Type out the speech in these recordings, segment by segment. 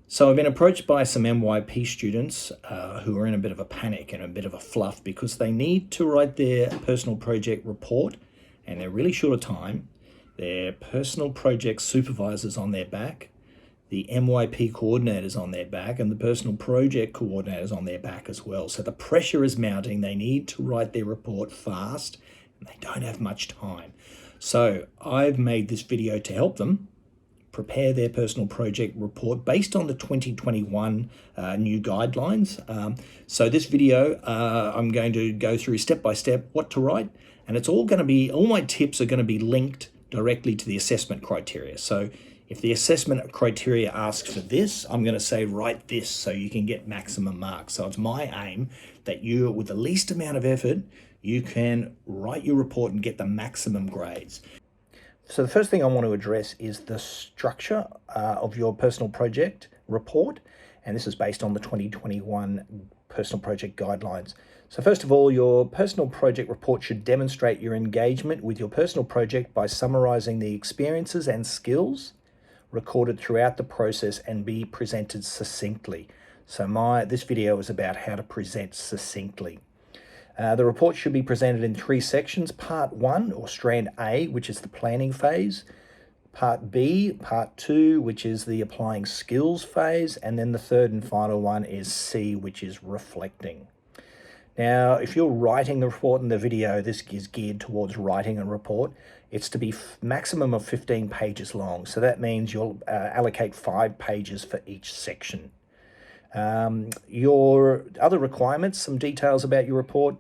So I've been approached by some MYP students who are in a bit of a panic and a bit of a fluff because they need to write their personal project report and they're really short of time. Their personal project supervisor's on their back, the MYP coordinator's on their back, and the personal project coordinator's on their back as well. So the pressure is mounting. They need to write their report fast and they don't have much time. So I've made this video to help them prepare their personal project report based on the 2021 new guidelines. So this video, I'm going to go through step by step what to write, and it's all going to be, all my tips are going to be linked directly to the assessment criteria. So if the assessment criteria asks for this, I'm going to say write this so you can get maximum marks. So it's my aim that you, with the least amount of effort, you can write your report and get the maximum grades. So the first thing I want to address is the structure of your personal project report, and this is based on the 2021 personal project guidelines. So first of all, your personal project report should demonstrate your engagement with your personal project by summarizing the experiences and skills recorded throughout the process and be presented succinctly. So this video is about how to present succinctly. The report should be presented in 3 sections: Part 1, or Strand A, which is the planning phase; Part B, Part 2, which is the applying skills phase; and then the third and final one is C, which is reflecting. Now, if you're writing the report in the video, this is geared towards writing a report. It's to be maximum of 15 pages long. So that means you'll allocate 5 pages for each section. Your other requirements, some details about your report: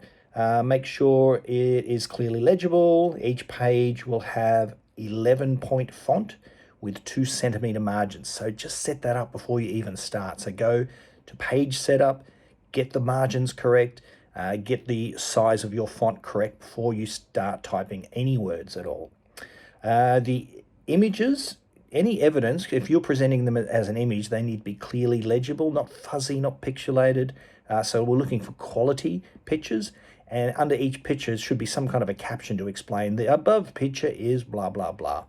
make sure it is clearly legible. Each page will have 11-point font with 2 centimeter margins. So just set that up before you even start. So go to page setup, get the margins correct, get the size of your font correct before you start typing any words at all. The images, any evidence, if you're presenting them as an image, they need to be clearly legible, not fuzzy, not pixelated. So we're looking for quality pictures, and under each picture should be some kind of a caption to explain the above picture is blah, blah, blah.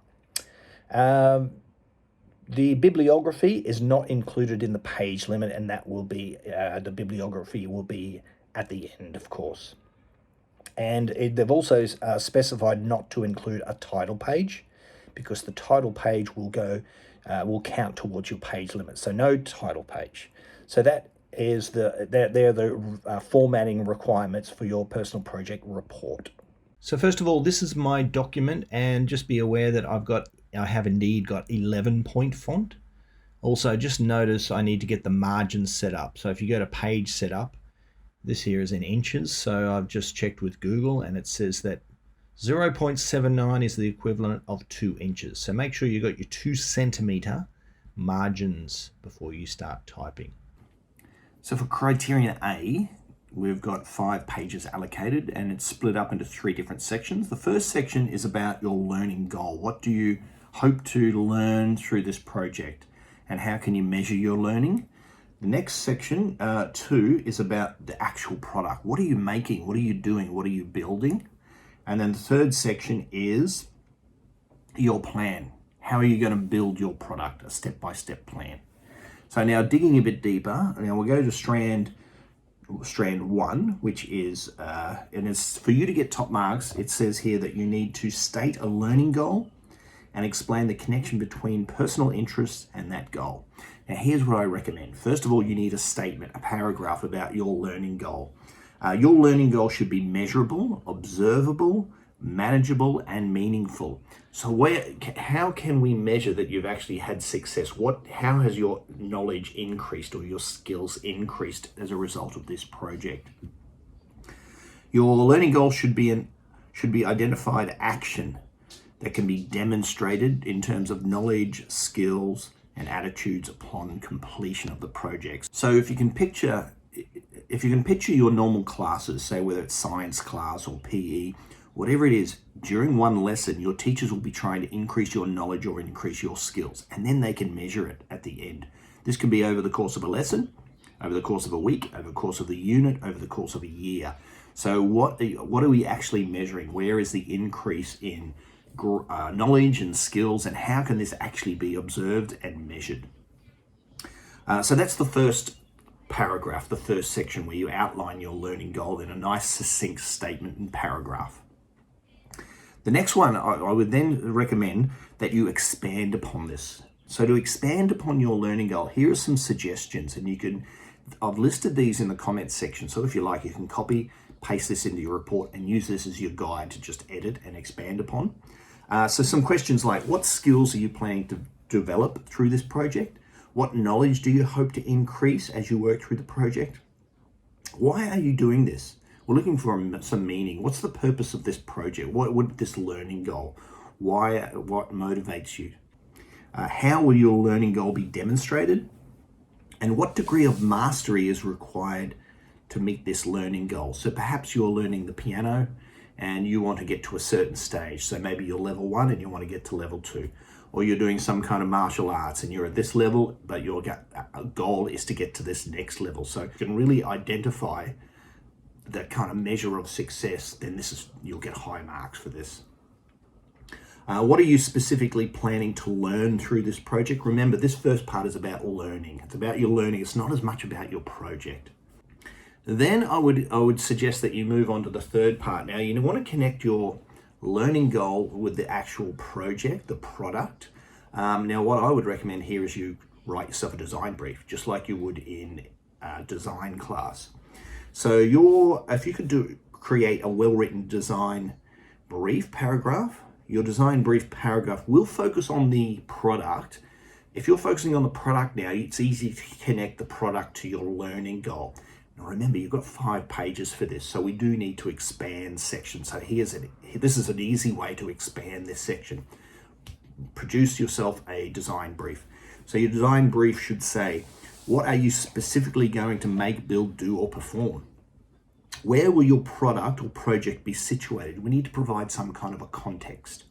The bibliography is not included in the page limit, and that will be, the bibliography will be at the end, of course. And they've also specified not to include a title page, because the title page will will count towards your page limit. So no title page. So that is they're the formatting requirements for your personal project report. So first of all, this is my document, and just be aware that I have indeed got 11-point font. Also, just notice I need to get the margins set up. So if you go to page setup, this here is in inches. So I've just checked with Google, and it says that 0.79 is the equivalent of 2 inches. So make sure you got your 2 centimeter margins before you start typing. So for Criterion A, we've got 5 pages allocated, and it's split up into 3 different sections. The first section is about your learning goal. What do you hope to learn through this project, and how can you measure your learning? The next section, 2, is about the actual product. What are you making? What are you doing? What are you building? And then the third section is your plan. How are you going to build your product? A step-by-step plan. So now digging a bit deeper, now we'll go to strand 1, which is, and it's for you to get top marks. It says here that you need to state a learning goal and explain the connection between personal interests and that goal. Now here's what I recommend. First of all, you need a statement, a paragraph about your learning goal. Your learning goal should be measurable, observable, manageable, and meaningful. So how can we measure that you've actually had success? How has your knowledge increased or your skills increased as a result of this project? Your learning goal should be identified action that can be demonstrated in terms of knowledge, skills, and attitudes upon completion of the project. So if you can picture your normal classes, say whether it's science class or PE, whatever it is, during one lesson, your teachers will be trying to increase your knowledge or increase your skills, and then they can measure it at the end. This can be over the course of a lesson, over the course of a week, over the course of the unit, over the course of a year. So what are we actually measuring? Where is the increase in knowledge and skills, and how can this actually be observed and measured? So that's the first paragraph, the first section, where you outline your learning goal in a nice succinct statement and paragraph. The next one, I would then recommend that you expand upon this. So to expand upon your learning goal, here are some suggestions, and I've listed these in the comments section. So if you like, you can copy, paste this into your report and use this as your guide to just edit and expand upon. So some questions like, what skills are you planning to develop through this project? What knowledge do you hope to increase as you work through the project? Why are you doing this? We're looking for some meaning. What's the purpose of this project? What would this learning goal? Why? What motivates you? How will your learning goal be demonstrated? And what degree of mastery is required to meet this learning goal? So perhaps you're learning the piano and you want to get to a certain stage. So maybe you're level 1 and you want to get to level 2. Or you're doing some kind of martial arts and you're at this level, but your goal is to get to this next level. So you can really identify the kind of measure of success, then you'll get high marks for this. What are you specifically planning to learn through this project? Remember, this first part is about learning. It's about your learning. It's not as much about your project. Then I would suggest that you move on to the third part. Now, you want to connect your learning goal with the actual project, the product. Now, what I would recommend here is you write yourself a design brief, just like you would in design class. So if you could create a well-written design brief paragraph, your design brief paragraph will focus on the product. If you're focusing on the product now, it's easy to connect the product to your learning goal. Now remember, you've got 5 pages for this, so we do need to expand sections. So this is an easy way to expand this section. Produce yourself a design brief. So your design brief should say, what are you specifically going to make, build, do, or perform? Where will your product or project be situated? We need to provide some kind of a context.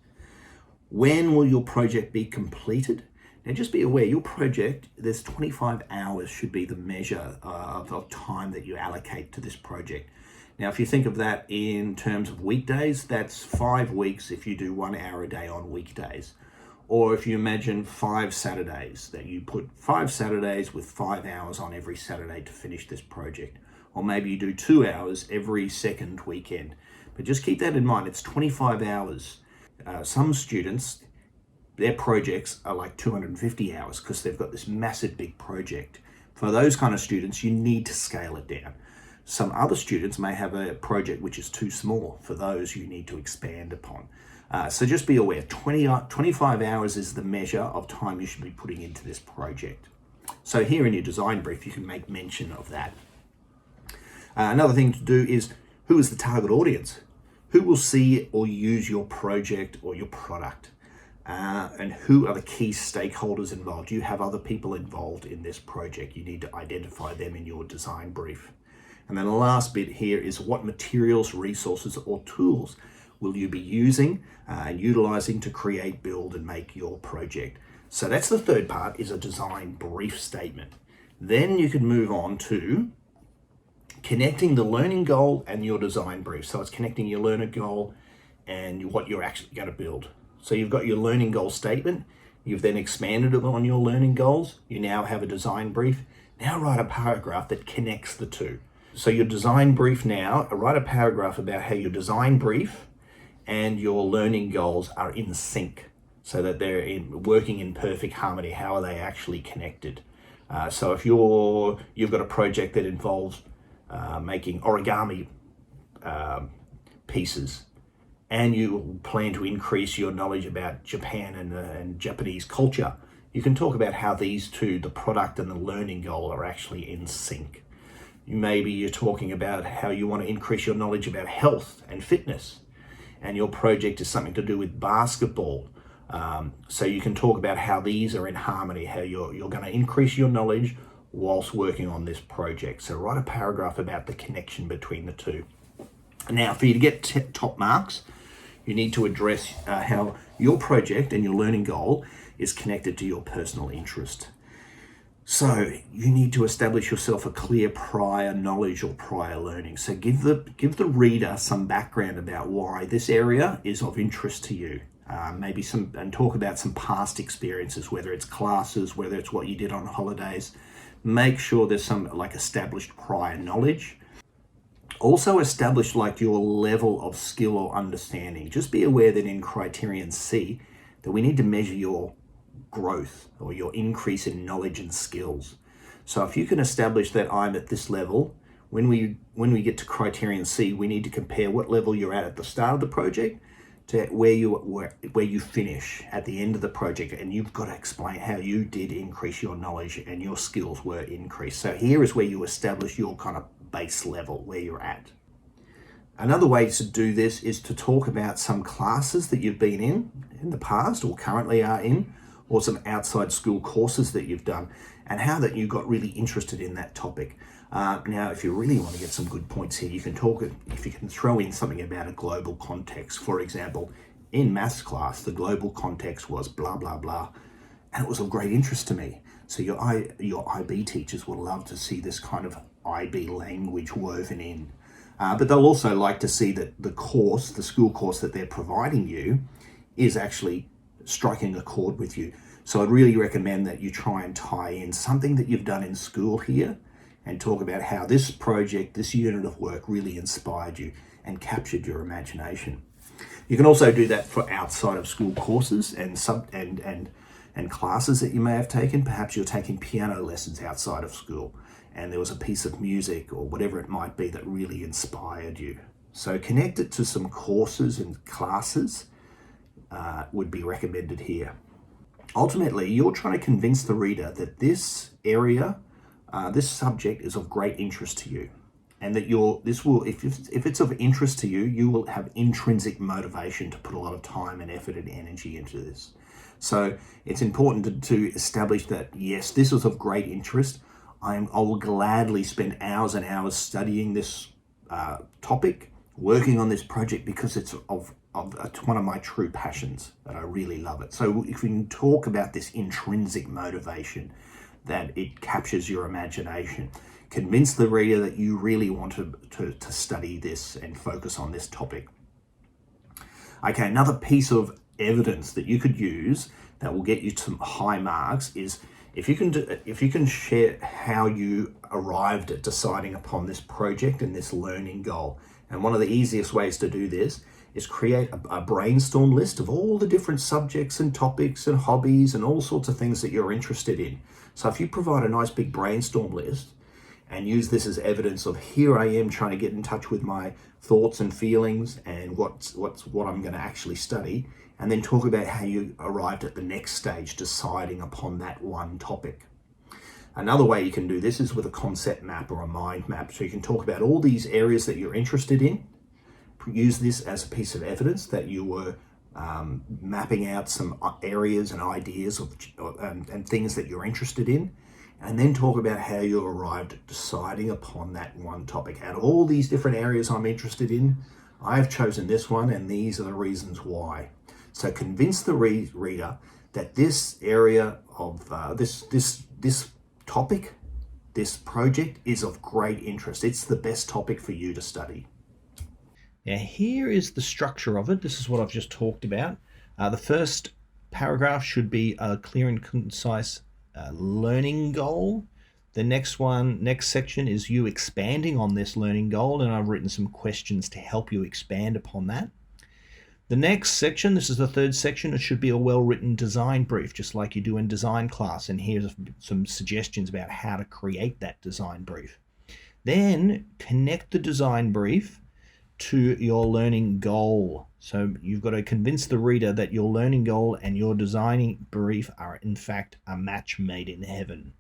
When will your project be completed? Now just be aware, your project, there's 25 hours should be the measure of time that you allocate to this project. Now, if you think of that in terms of weekdays, that's 5 weeks if you do 1 hour a day on weekdays. Or if you imagine 5 Saturdays, that you put 5 Saturdays with 5 hours on every Saturday to finish this project. Or maybe you do 2 hours every second weekend. But just keep that in mind, it's 25 hours. Some students, their projects are like 250 hours because they've got this massive big project. For those kind of students, you need to scale it down. Some other students may have a project which is too small. For those, you need to expand upon. So just be aware, 25 hours is the measure of time you should be putting into this project. So here in your design brief, you can make mention of that. Another thing to do is, who is the target audience? Who will see or use your project or your product? And who are the key stakeholders involved? Do you have other people involved in this project? You need to identify them in your design brief. And then the last bit here is, what materials, resources, or tools will you be using and utilizing to create, build, and make your project? So that's the third part, is a design brief statement. Then you can move on to connecting the learning goal and your design brief. So it's connecting your learner goal and what you're actually going to build. So you've got your learning goal statement. You've then expanded on your learning goals. You now have a design brief. Now write a paragraph that connects the two. So your design brief now, write a paragraph about how your design brief and your learning goals are in sync, so that they're working in perfect harmony. How are they actually connected? So if you've got a project that involves making origami pieces, and you plan to increase your knowledge about Japan and Japanese culture, you can talk about how these two, the product and the learning goal, are actually in sync. Maybe you're talking about how you want to increase your knowledge about health and fitness, and your project is something to do with basketball. So you can talk about how these are in harmony, how you're going to increase your knowledge whilst working on this project. So write a paragraph about the connection between the two. Now, for you to get top marks, you need to address how your project and your learning goal is connected to your personal interest. So you need to establish yourself a clear prior knowledge or prior learning. So give the reader some background about why this area is of interest to you. maybe and talk about some past experiences, whether it's classes, whether it's what you did on holidays. Make sure there's some like established prior knowledge. Also establish like your level of skill or understanding. Just be aware that in Criterion C, that we need to measure your growth or your increase in knowledge and skills. So if you can establish that I'm at this level, when we get to Criterion C, we need to compare what level you're at the start of the project to where you finish at the end of the project, and you've got to explain how you did increase your knowledge and your skills were increased. So here is where you establish your kind of base level where you're at. Another way to do this is to talk about some classes that you've been in the past or currently are in, or some outside school courses that you've done, and how that you got really interested in that topic. Now, if you really want to get some good points here, you can if you can throw in something about a global context. For example, in maths class, the global context was blah, blah, blah, and it was of great interest to me. So your IB teachers will love to see this kind of IB language woven in. But they'll also like to see that the school course that they're providing you is actually striking a chord with you. So I'd really recommend that you try and tie in something that you've done in school here and talk about how this project, this unit of work really inspired you and captured your imagination. You can also do that for outside of school courses and classes that you may have taken. Perhaps you're taking piano lessons outside of school and there was a piece of music or whatever it might be that really inspired you. So connect it to some courses and classes would be recommended here. Ultimately, you're trying to convince the reader that this area, this subject is of great interest to you, and that if it's of interest to you, you will have intrinsic motivation to put a lot of time and effort and energy into this. So it's important to establish that, yes, this is of great interest. I will gladly spend hours and hours studying this topic, working on this project, because it's one of my true passions, that I really love it. So if we can talk about this intrinsic motivation, that it captures your imagination, convince the reader that you really want to study this and focus on this topic. Okay, another piece of evidence that you could use that will get you some high marks is if you can share how you arrived at deciding upon this project and this learning goal. And one of the easiest ways to do this is create a brainstorm list of all the different subjects and topics and hobbies and all sorts of things that you're interested in. So if you provide a nice big brainstorm list and use this as evidence of, here I am trying to get in touch with my thoughts and feelings and what I'm going to actually study, and then talk about how you arrived at the next stage, deciding upon that one topic. Another way you can do this is with a concept map or a mind map. So you can talk about all these areas that you're interested in, use this as a piece of evidence that you were mapping out some areas and ideas and things that you're interested in, and then talk about how you arrived at deciding upon that one topic. Out of all these different areas I'm interested in, I've chosen this one, and these are the reasons why. So convince the reader that this area of this topic, this project, is of great interest. It's the best topic for you to study. Now here is the structure of it. This is what I've just talked about. The first paragraph should be a clear and concise learning goal. The next section is you expanding on this learning goal, and I've written some questions to help you expand upon that. The next section, this is the third section, it should be a well-written design brief, just like you do in design class, and here's some suggestions about how to create that design brief. Then connect the design brief to your learning goal. So you've got to convince the reader that your learning goal and your designing brief are in fact a match made in heaven.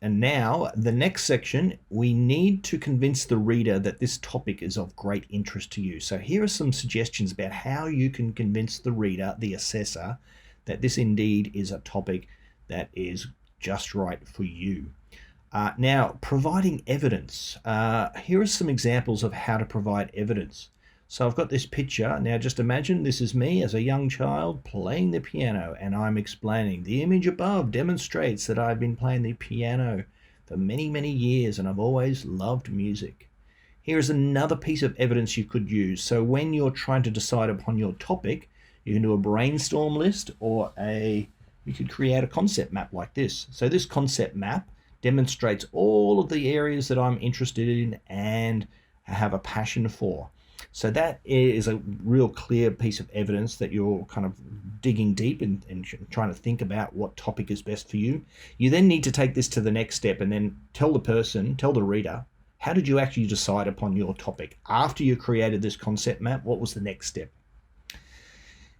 And now the next section, we need to convince the reader that this topic is of great interest to you. So here are some suggestions about how you can convince the reader, the assessor, that this indeed is a topic that is just right for you. Now, providing evidence. Here are some examples of how to provide evidence. So I've got this picture. Now just imagine this is me as a young child playing the piano, and I'm explaining. The image above demonstrates that I've been playing the piano for many, many years, and I've always loved music. Here is another piece of evidence you could use. So when you're trying to decide upon your topic, You can do a brainstorm list, or you could create a concept map like this. So this concept map demonstrates all of the areas that I'm interested in and have a passion for. So that is a real clear piece of evidence that you're kind of digging deep and trying to think about what topic is best for you. You then need to take this to the next step and then tell the reader, how did you actually decide upon your topic? After you created this concept map, what was the next step?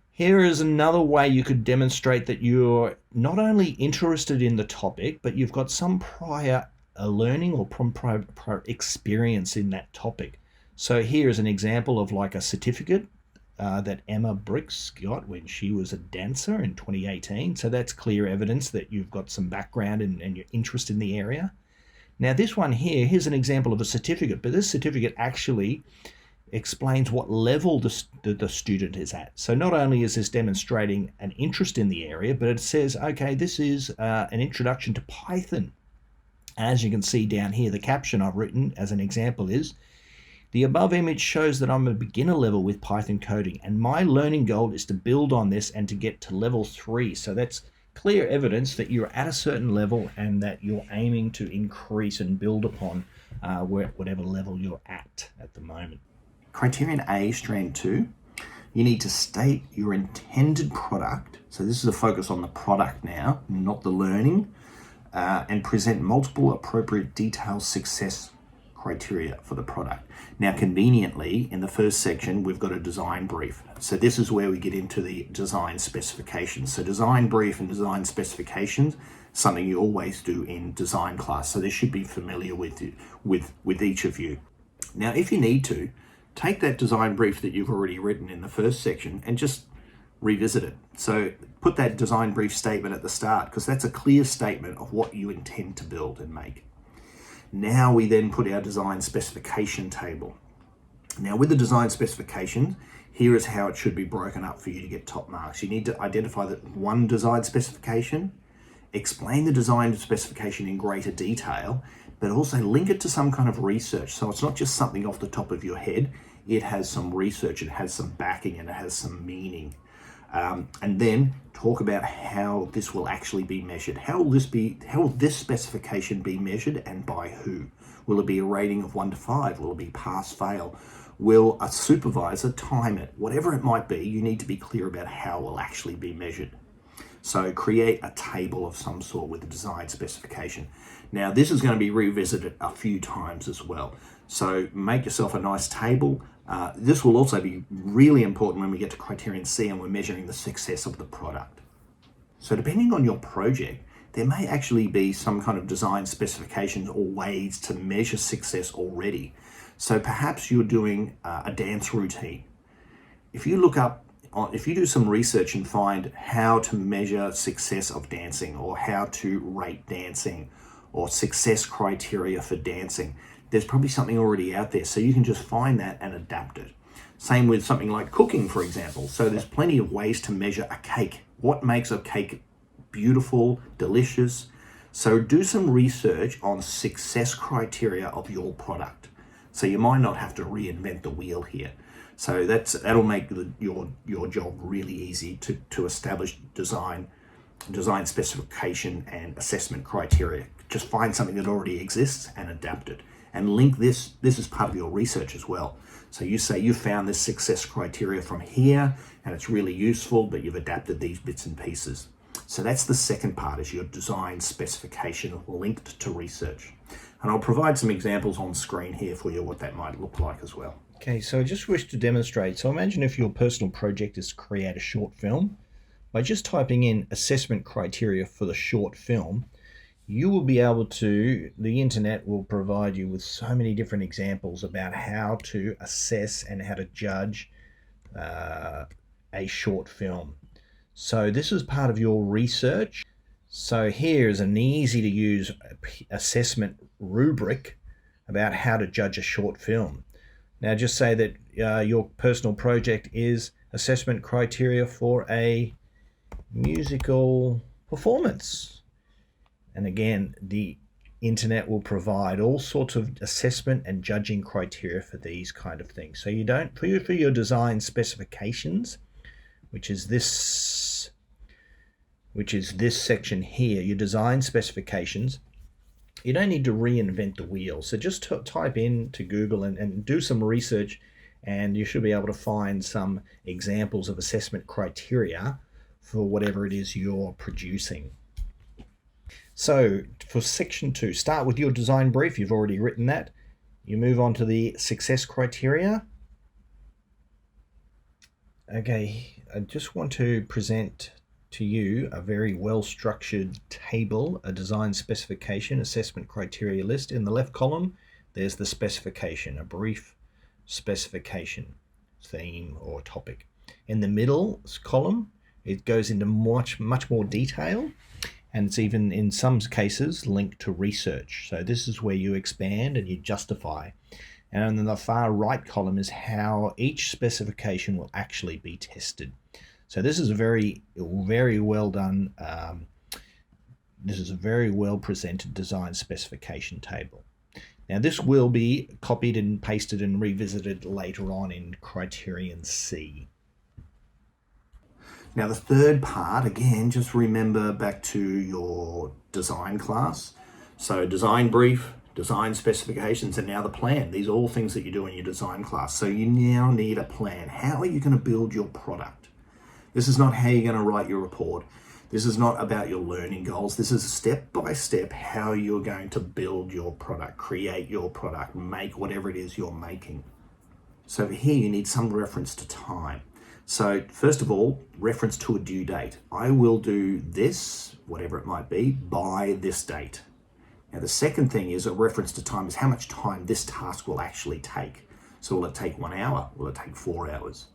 Here is another way you could demonstrate that you're not only interested in the topic, but you've got some prior learning or prior experience in that topic. So here is an example of like a certificate that Emma Briggs got when she was a dancer in 2018. So that's clear evidence that you've got some background and your interest in the area. Now this one here's an example of a certificate, but this certificate actually explains what level the student is at. So not only is this demonstrating an interest in the area, but it says, okay, this is an introduction to Python. As you can see down here, the caption I've written as an example is, the above image shows that I'm a beginner level with Python coding, and my learning goal is to build on this and to get to level 3. So that's clear evidence that you're at a certain level and that you're aiming to increase and build upon whatever level you're at the moment. Criterion A, strand 2, you need to state your intended product. So this is a focus on the product now, not the learning, and present multiple appropriate detailed success criteria for the product. Now, conveniently, in the first section, we've got a design brief. So this is where we get into the design specifications. So design brief and design specifications, something you always do in design class. So this should be familiar with each of you. Now, if you need to, take that design brief that you've already written in the first section and just revisit it. So put that design brief statement at the start, because that's a clear statement of what you intend to build and make. Now we then put our design specification table. Now with the design specification, here is how it should be broken up for you to get top marks. You need to identify that one design specification, explain the design specification in greater detail, but also link it to some kind of research. So it's not just something off the top of your head, it has some research, it has some backing, and it has some meaning. And then talk about how this will actually be measured. How will this specification be measured, and by who? Will it be a rating of 1 to 5? Will it be pass, fail? Will a supervisor time it? Whatever it might be, you need to be clear about how it will actually be measured. So create a table of some sort with the design specification. Now this is going to be revisited a few times as well. So make yourself a nice table. This will also be really important when we get to Criterion C and we're measuring the success of the product. So depending on your project, there may actually be some kind of design specifications or ways to measure success already. So perhaps you're doing a dance routine. If you do some research and find how to measure success of dancing, or how to rate dancing, or success criteria for dancing, there's probably something already out there. So you can just find that and adapt it. Same with something like cooking, for example. So there's plenty of ways to measure a cake. What makes a cake beautiful, delicious? So do some research on success criteria of your product. So you might not have to reinvent the wheel here. So that'll make your job really easy to establish design specification and assessment criteria. Just find something that already exists and adapt it. And link this is part of your research as well. So you say you found this success criteria from here and it's really useful, but you've adapted these bits and pieces. So that's the second part, is your design specification linked to research. And I'll provide some examples on screen here for you what that might look like as well. Okay, so I just wish to demonstrate. So imagine if your personal project is to create a short film. By just typing in assessment criteria for the short film, you will be able to, the internet will provide you with so many different examples about how to assess and how to judge a short film. So this is part of your research. So here is an easy to use assessment rubric about how to judge a short film. Now just say that your personal project is assessment criteria for a musical performance. And again, the internet will provide all sorts of assessment and judging criteria for these kind of things. So you don't, for your design specifications, which is this section here, your design specifications. You don't need to reinvent the wheel. So just type in to Google and do some research, and you should be able to find some examples of assessment criteria for whatever it is you're producing. So for section 2, start with your design brief. You've already written that. You move on to the success criteria. Okay, I just want to present to you a very well-structured table, a design specification, assessment criteria list. In the left column, there's the specification, a brief specification, theme or topic. In the middle column, it goes into much more detail, and it's even in some cases linked to research. So this is where you expand and you justify. And in the far right column is how each specification will actually be tested. So this is a very well done, this is a very well presented design specification table. Now this will be copied and pasted and revisited later on in Criterion C. Now the third part, again, just remember back to your design class. So design brief, design specifications, and now the plan. These are all things that you do in your design class. So you now need a plan. How are you going to build your product? This is not how you're going to write your report. This is not about your learning goals. This is step by step how you're going to build your product, create your product, make whatever it is you're making. So over here, you need some reference to time. So first of all, reference to a due date. I will do this, whatever it might be, by this date. Now the second thing is a reference to time is how much time this task will actually take. So will it take 1 hour? Will it take 4 hours?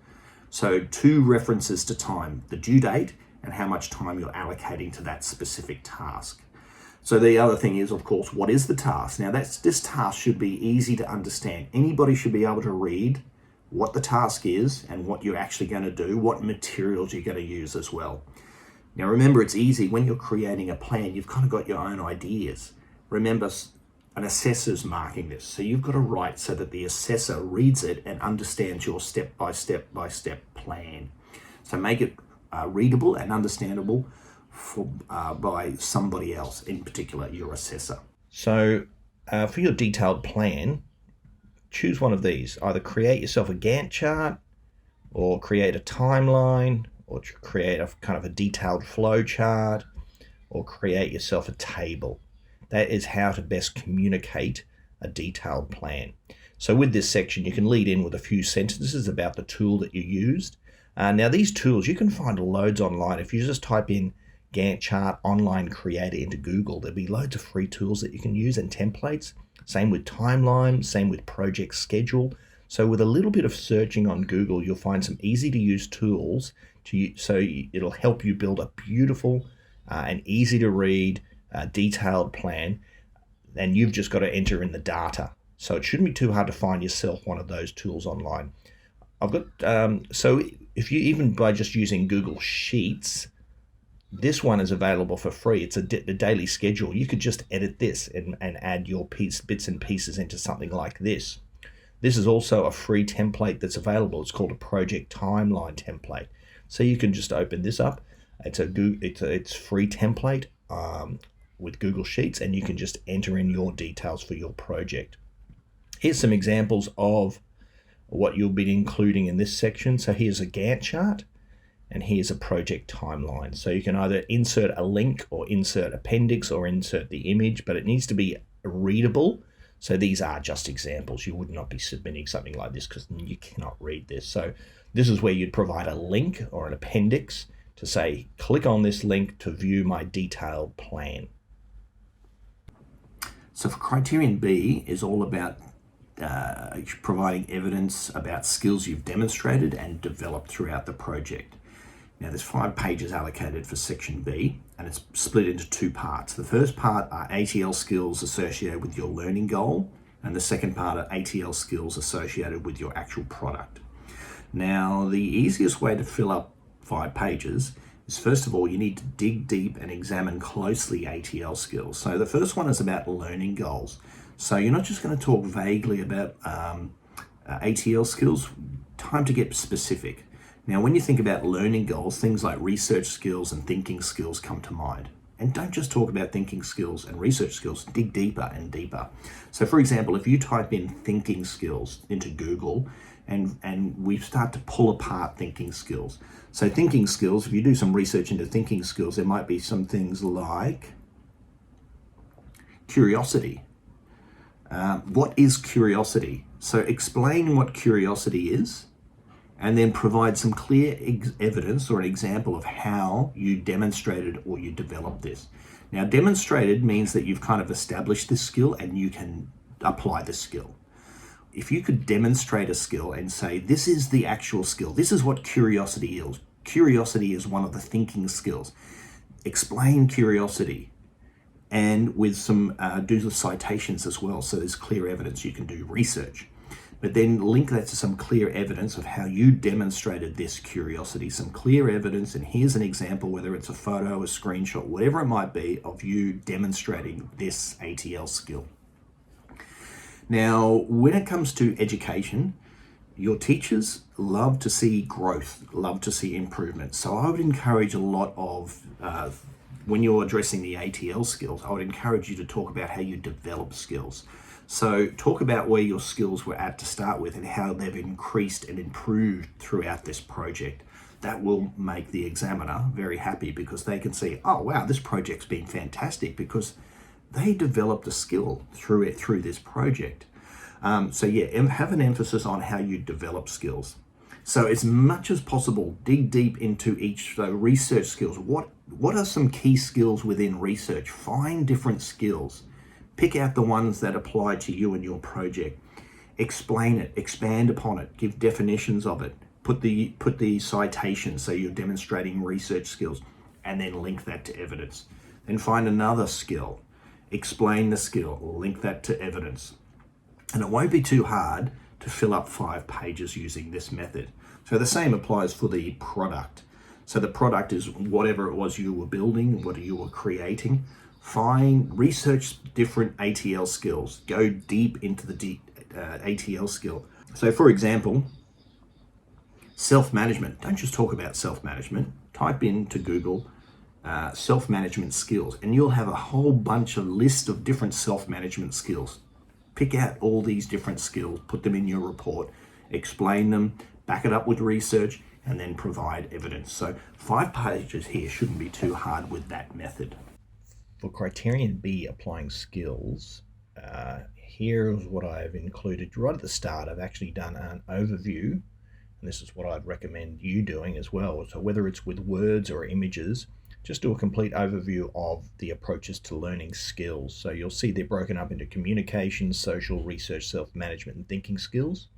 So 2 references to time, the due date and how much time you're allocating to that specific task. So the other thing is, of course, what is the task? Now this task should be easy to understand. Anybody should be able to read what the task is and what you're actually going to do, what materials you're going to use as well. Now remember, it's easy when you're creating a plan, you've kind of got your own ideas. Remember, an assessor's marking this, so you've got to write so that the assessor reads it and understands your step-by-step plan. So make it readable and understandable by somebody else, in particular your assessor. So for your detailed plan, choose one of these. Either create yourself a Gantt chart, or create a timeline, or create a kind of a detailed flow chart, or create yourself a table. That is how to best communicate a detailed plan. So with this section, you can lead in with a few sentences about the tool that you used. Now these tools, you can find loads online. If you just type in Gantt chart online creator into Google, there'll be loads of free tools that you can use and templates. Same with timeline, same with project schedule. So with a little bit of searching on Google, you'll find some easy to use tools so it'll help you build a beautiful and easy to read detailed plan. And you've just got to enter in the data. So it shouldn't be too hard to find yourself one of those tools online. I've got, so if you, even by just using Google Sheets, this one is available for free. It's a daily schedule. You could just edit this and add your bits and pieces into something like this. This is also a free template that's available. It's called a project timeline template. So you can just open this up. It's it's free template with Google Sheets, and you can just enter in your details for your project. Here's some examples of what you'll be including in this section. So here's a Gantt chart. And here's a project timeline. So you can either insert a link or insert appendix or insert the image, but it needs to be readable. So these are just examples. You would not be submitting something like this because you cannot read this. So this is where you'd provide a link or an appendix to say, click on this link to view my detailed plan. So for Criterion B is all about providing evidence about skills you've demonstrated and developed throughout the project. Now there's 5 pages allocated for section B, and it's split into 2 parts. The first part are ATL skills associated with your learning goal, and the second part are ATL skills associated with your actual product. Now the easiest way to fill up 5 pages is, first of all, you need to dig deep and examine closely ATL skills. So the first one is about learning goals. So you're not just going to talk vaguely about ATL skills, time to get specific. Now, when you think about learning goals, things like research skills and thinking skills come to mind. And don't just talk about thinking skills and research skills, dig deeper and deeper. So for example, if you type in thinking skills into Google and we start to pull apart thinking skills. So thinking skills, if you do some research into thinking skills, there might be some things like curiosity. What is curiosity? So explain what curiosity is, and then provide some clear evidence or an example of how you demonstrated or you developed this. Now, demonstrated means that you've kind of established this skill and you can apply the skill. If you could demonstrate a skill and say, this is the actual skill, this is what curiosity is. Curiosity is one of the thinking skills. Explain curiosity, and with some, do the citations as well, so there's clear evidence you can do research. But then link that to some clear evidence of how you demonstrated this curiosity, some clear evidence, and here's an example, whether it's a photo, a screenshot, whatever it might be, of you demonstrating this ATL skill. Now, when it comes to education, your teachers love to see growth, love to see improvement. So I would encourage a lot of, when you're addressing the ATL skills, I would encourage you to talk about how you develop skills. So talk about where your skills were at to start with and how they've increased and improved throughout this project. That will make the examiner very happy because they can see, oh wow, this project's been fantastic because they developed a skill through this project. So yeah, have an emphasis on how you develop skills. So as much as possible, dig deep into each. So research skills. What are some key skills within research? Find different skills. Pick out the ones that apply to you and your project. Explain it, expand upon it, give definitions of it, put the citation, so you're demonstrating research skills, and then link that to evidence. Then find another skill, explain the skill, link that to evidence. And it won't be too hard to fill up 5 pages using this method. So the same applies for the product. So the product is whatever it was you were building, what you were creating. Research different ATL skills. Go deep into the ATL skill. So for example, self-management. Don't just talk about self-management. Type into Google self-management skills and you'll have a whole bunch of list of different self-management skills. Pick out all these different skills, put them in your report, explain them, back it up with research, and then provide evidence. So 5 pages here shouldn't be too hard with that method. For Criterion B, applying skills, here's what I've included. Right at the start, I've actually done an overview, and this is what I'd recommend you doing as well. So whether it's with words or images, just do a complete overview of the approaches to learning skills. So you'll see they're broken up into communication, social, research, self-management, and thinking skills.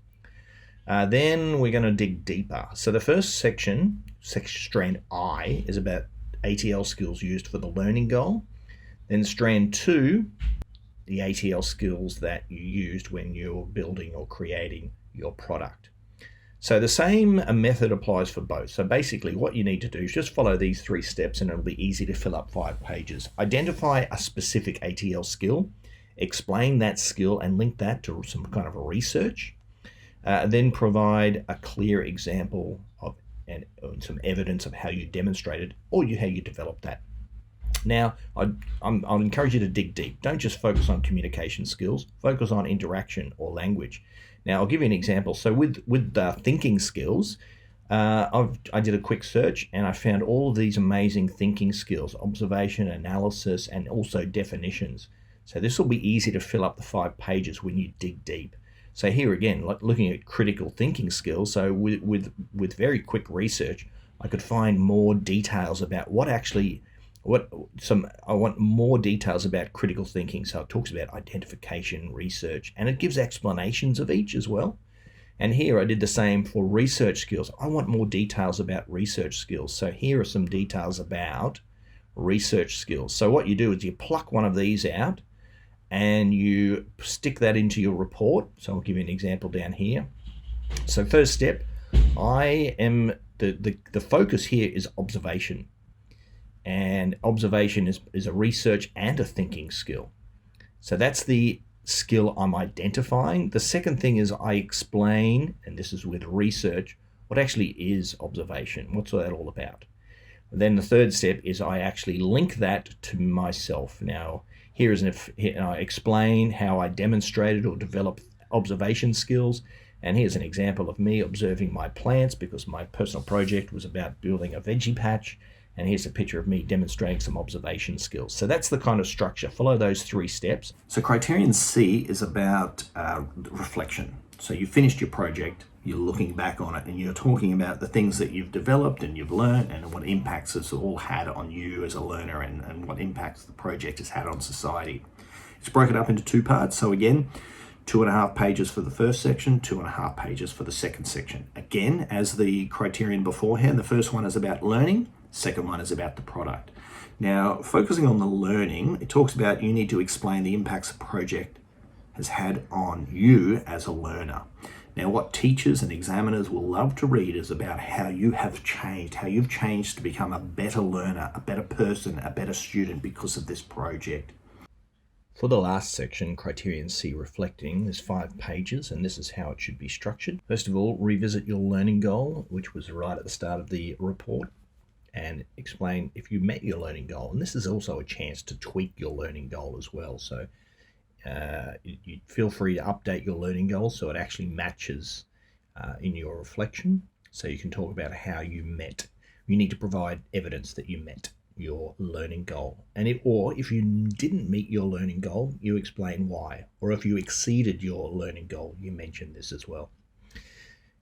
Then we're going to dig deeper. So the first section, strand I, is about ATL skills used for the learning goal. Then strand 2, the ATL skills that you used when you're building or creating your product. So the same method applies for both. So basically what you need to do is just follow these 3 steps and it'll be easy to fill up 5 pages. Identify a specific ATL skill, explain that skill and link that to some kind of a research. Then provide a clear example of and some evidence of how you demonstrated or how you developed that. Now, I'll encourage you to dig deep. Don't just focus on communication skills, focus on interaction or language. Now, I'll give you an example. So with thinking skills, I did a quick search and I found all of these amazing thinking skills, observation, analysis, and also definitions. So this will be easy to fill up the 5 pages when you dig deep. So here again, looking at critical thinking skills, so with very quick research, I could find more details about I want more details about critical thinking. So it talks about identification, research, and it gives explanations of each as well. And here I did the same for research skills. I want more details about research skills. So here are some details about research skills. So what you do is you pluck one of these out and you stick that into your report. So I'll give you an example down here. So first step, the focus here is observation. And observation is a research and a thinking skill. So that's the skill I'm identifying. The second thing is I explain, and this is with research, what actually is observation? What's that all about? Then the third step is I actually link that to myself. Now, here I explain how I demonstrated or developed observation skills. And here's an example of me observing my plants because my personal project was about building a veggie patch. And here's a picture of me demonstrating some observation skills. So that's the kind of structure. Follow those 3 steps. So Criterion C is about reflection. So you finished your project, you're looking back on it, and you're talking about the things that you've developed and you've learned and what impacts it's all had on you as a learner and what impacts the project has had on society. It's broken up into 2 parts. So again, 2.5 pages for the first section, 2.5 pages for the second section. Again, as the criterion beforehand, the first one is about learning, second one is about the product. Now, focusing on the learning, it talks about you need to explain the impacts a project has had on you as a learner. Now, what teachers and examiners will love to read is about how you have changed, how you've changed to become a better learner, a better person, a better student because of this project. For the last section, Criterion C reflecting, there's 5 pages, and this is how it should be structured. First of all, revisit your learning goal, which was right at the start of the report, and explain if you met your learning goal. And this is also a chance to tweak your learning goal as well. So you feel free to update your learning goal so it actually matches in your reflection. So you can talk about how you met. You need to provide evidence that you met your learning goal. And if you didn't meet your learning goal, you explain why. Or if you exceeded your learning goal, you mention this as well.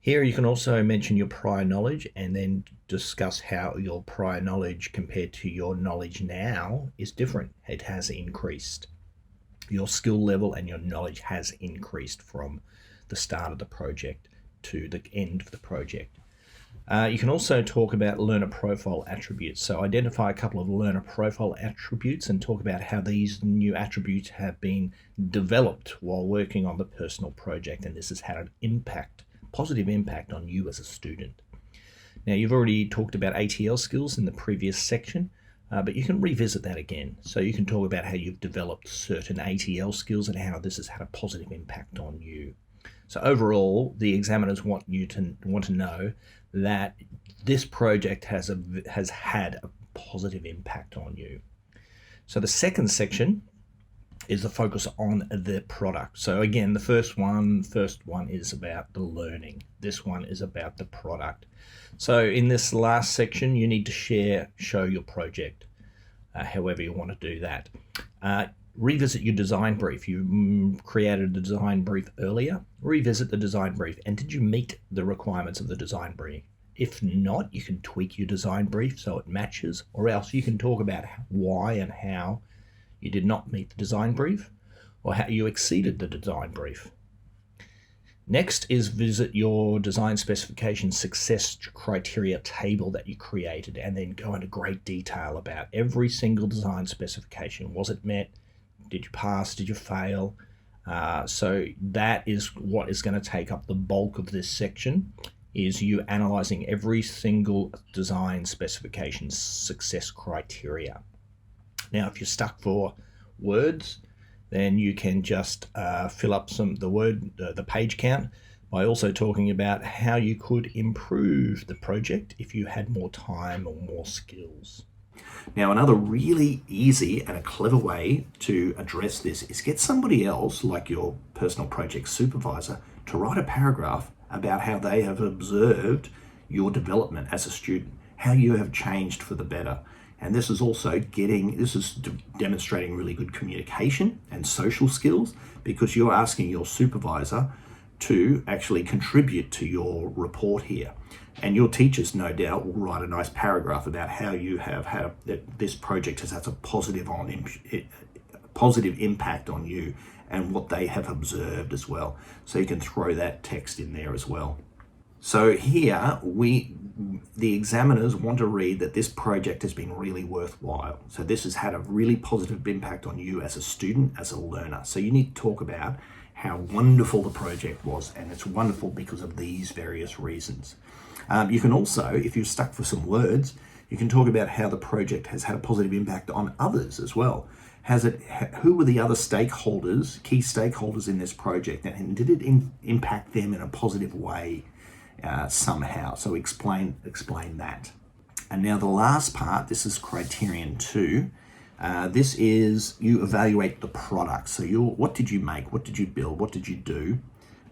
Here you can also mention your prior knowledge and then discuss how your prior knowledge compared to your knowledge now is different. It has increased. Your skill level and your knowledge has increased from the start of the project to the end of the project. You can also talk about learner profile attributes. So identify a couple of learner profile attributes and talk about how these new attributes have been developed while working on the personal project, and this has had an impact, positive impact on you as a student. Now, you've already talked about ATL skills in the previous section, but you can revisit that again. So you can talk about how you've developed certain ATL skills and how this has had a positive impact on you. So overall, the examiners want to know that this project has had a positive impact on you. So the second section is the focus on the product. So again, the first one is about the learning. This one is about the product. So in this last section, you need to show your project, however you want to do that. Revisit your design brief. You created a design brief earlier. Revisit the design brief. And did you meet the requirements of the design brief? If not, you can tweak your design brief so it matches, or else you can talk about why and how you did not meet the design brief, or how you exceeded the design brief. Next is visit your design specification success criteria table that you created, and then go into great detail about every single design specification. Was it met? Did you pass? Did you fail? So that is what is going to take up the bulk of this section, is you analyzing every single design specification success criteria. Now, if you're stuck for words, then you can just fill up the page count by also talking about how you could improve the project if you had more time or more skills. Now, another really easy and a clever way to address this is get somebody else, like your personal project supervisor, to write a paragraph about how they have observed your development as a student, how you have changed for the better. And this is also demonstrating really good communication and social skills, because you're asking your supervisor to actually contribute to your report here. And your teachers, no doubt, will write a nice paragraph about how you have had this project has had a positive impact on you and what they have observed as well. So you can throw that text in there as well. So here, the examiners want to read that this project has been really worthwhile. So this has had a really positive impact on you as a student, as a learner. So you need to talk about how wonderful the project was, and it's wonderful because of these various reasons. You can also, if you're stuck for some words, you can talk about how the project has had a positive impact on others as well. Who were the other stakeholders, key stakeholders in this project, and did it impact them in a positive way? somehow. So explain that. And now the last part, this is Criterion 2. This is you evaluate the product. So what did you make? What did you build? What did you do?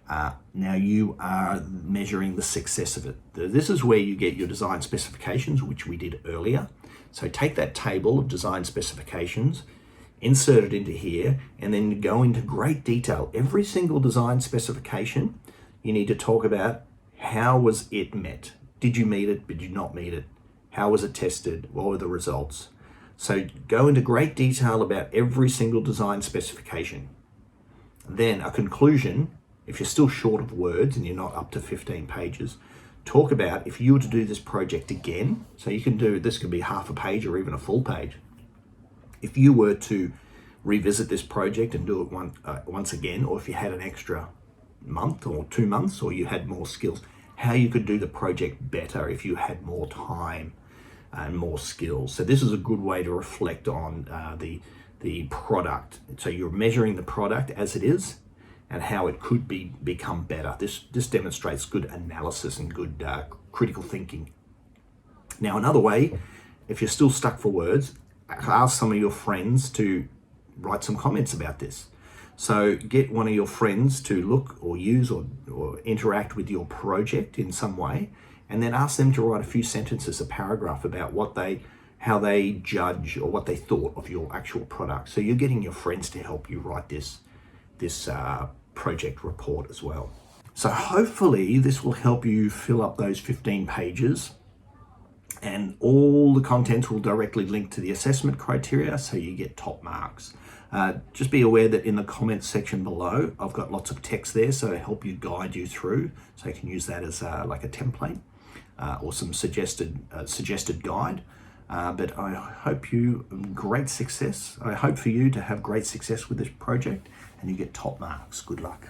Now you are measuring the success of it. This is where you get your design specifications, which we did earlier. So take that table of design specifications, insert it into here, and then go into great detail. Every single design specification, you need to talk about how was it met? Did you meet it? Did you not meet it? How was it tested? What were the results? So go into great detail about every single design specification. Then a conclusion, if you're still short of words and you're not up to 15 pages, talk about if you were to do this project again. So you can do, this could be half a page or even a full page. If you were to revisit this project and do it once again, or if you had an extra month or 2 months, or you had more skills, how you could do the project better if you had more time and more skills. So this is a good way to reflect on the product. So you're measuring the product as it is and how it could become better. This demonstrates good analysis and good critical thinking. Now, another way, if you're still stuck for words, ask some of your friends to write some comments about this. So get one of your friends to look or use or interact with your project in some way, and then ask them to write a few sentences, a paragraph about how they judge or what they thought of your actual product. So you're getting your friends to help you write this project report as well. So hopefully this will help you fill up those 15 pages, and all the contents will directly link to the assessment criteria, so you get top marks. Just be aware that in the comments section below, I've got lots of text there, so to help you guide you through, so you can use that as like a template or some suggested guide. But I hope great success. I hope for you to have great success with this project and you get top marks. Good luck.